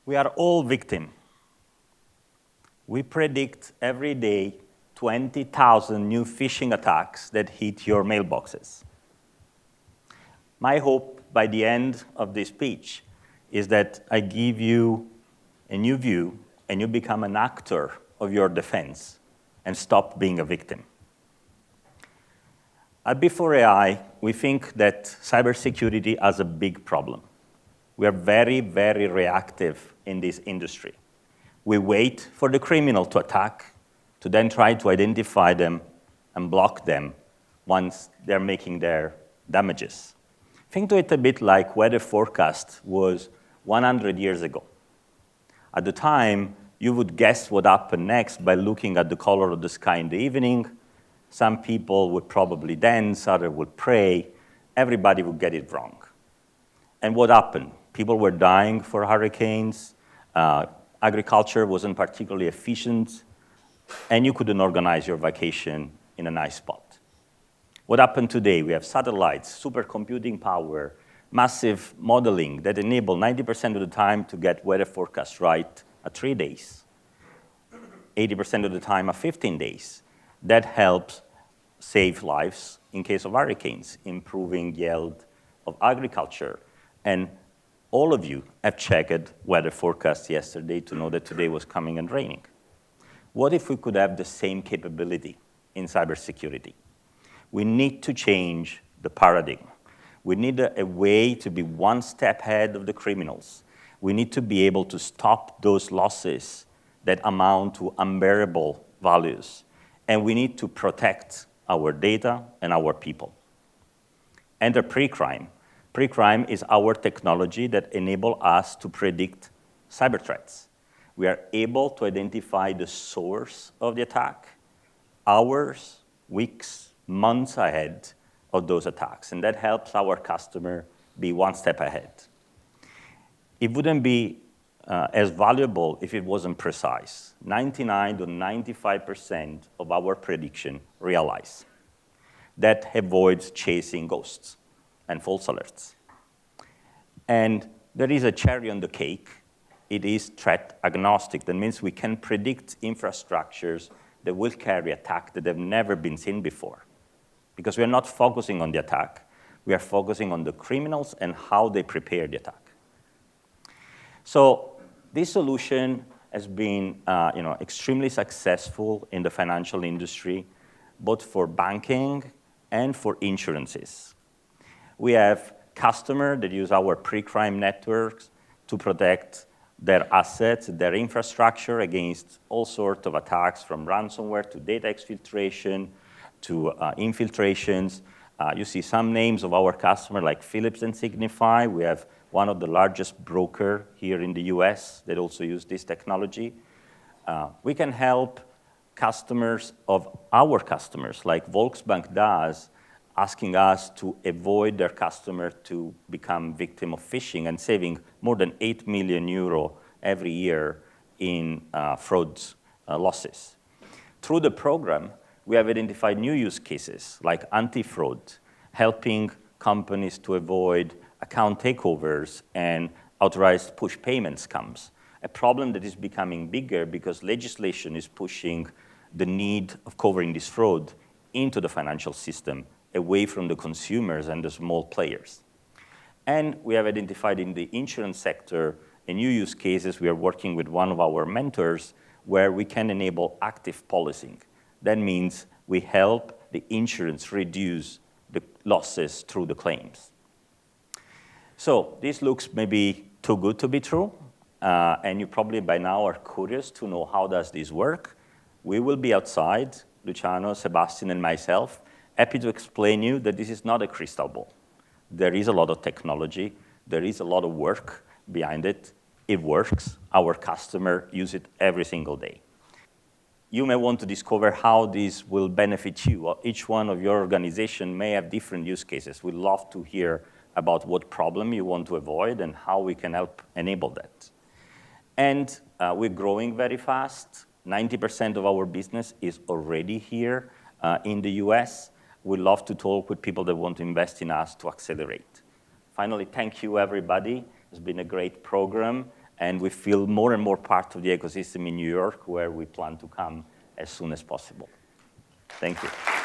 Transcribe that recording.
We are all victims. We predict every day 20,000 new phishing attacks that hit your mailboxes. My hope by the end of this speech is that I give you a new view and you become an actor of your defense and stop being a victim. At Bfore.ai, we think that cybersecurity has a big problem. We are very, very reactive in this industry. We wait for the criminal to attack, to then try to identify them and block them once they're making their damages. Think to it a bit like weather forecast was 100 years ago. At the time, you would guess what happened next by looking at the color of the sky in the evening. Some people would probably dance, others would pray. Everybody would get it wrong. And what happened? People were dying for hurricanes. Agriculture wasn't particularly efficient. And you couldn't organize your vacation in a nice spot. What happened today? We have satellites, supercomputing power, massive modeling that enable 90% of the time to get weather forecasts right at 3 days, 80% of the time at 15 days. That helps save lives in case of hurricanes, improving yield of agriculture. And all of you have checked weather forecasts yesterday to know that today was coming and raining. What if we could have the same capability in cybersecurity? We need to change the paradigm. We need a way to be one step ahead of the criminals. We need to be able to stop those losses that amount to unbearable values. And we need to protect our data and our people. Enter pre-crime. Pre-crime is our technology that enables us to predict cyber threats. We are able to identify the source of the attack hours, weeks, months ahead of those attacks. And that helps our customer be one step ahead. It wouldn't be as valuable if it wasn't precise. 99 to 95% of our prediction realize. That avoids chasing ghosts and false alerts. And there is a cherry on the cake. It is threat agnostic. That means we can predict infrastructures that will carry attacks that have never been seen before. Because we are not focusing on the attack. We are focusing on the criminals and how they prepare the attack. So this solution has been extremely successful in the financial industry, both for banking and for insurances. We have customers that use our pre-crime networks to protect their assets, their infrastructure against all sorts of attacks, from ransomware to data exfiltration to infiltrations. You see some names of our customers like Philips and Signify. We have one of the largest brokers here in the US that also use this technology. We can help customers of our customers, like Volksbank does, asking us to avoid their customer to become victim of phishing and saving more than 8 million euro every year in fraud losses. Through the program, we have identified new use cases like anti-fraud, helping companies to avoid account takeovers and authorized push payment scams, a problem that is becoming bigger because legislation is pushing the need of covering this fraud into the financial system, away from the consumers and the small players. And we have identified in the insurance sector a new use cases. We are working with one of our mentors where we can enable active policing. That means we help the insurance reduce the losses through the claims. So this looks maybe too good to be true, and you probably by now are curious to know how does this work. We will be outside, Luciano, Sebastian, and myself, happy to explain you that this is not a crystal ball. There is a lot of technology. There is a lot of work behind it. It works. Our customers use it every single day. You may want to discover how this will benefit you. Each one of your organization may have different use cases. We'd love to hear about what problem you want to avoid and how we can help enable that. And we're growing very fast. 90% of our business is already here in the US. We'd love to talk with people that want to invest in us to accelerate. Finally, thank you, everybody. It's been a great program. and we feel more and more part of the ecosystem in New York, where we plan to come as soon as possible. Thank you.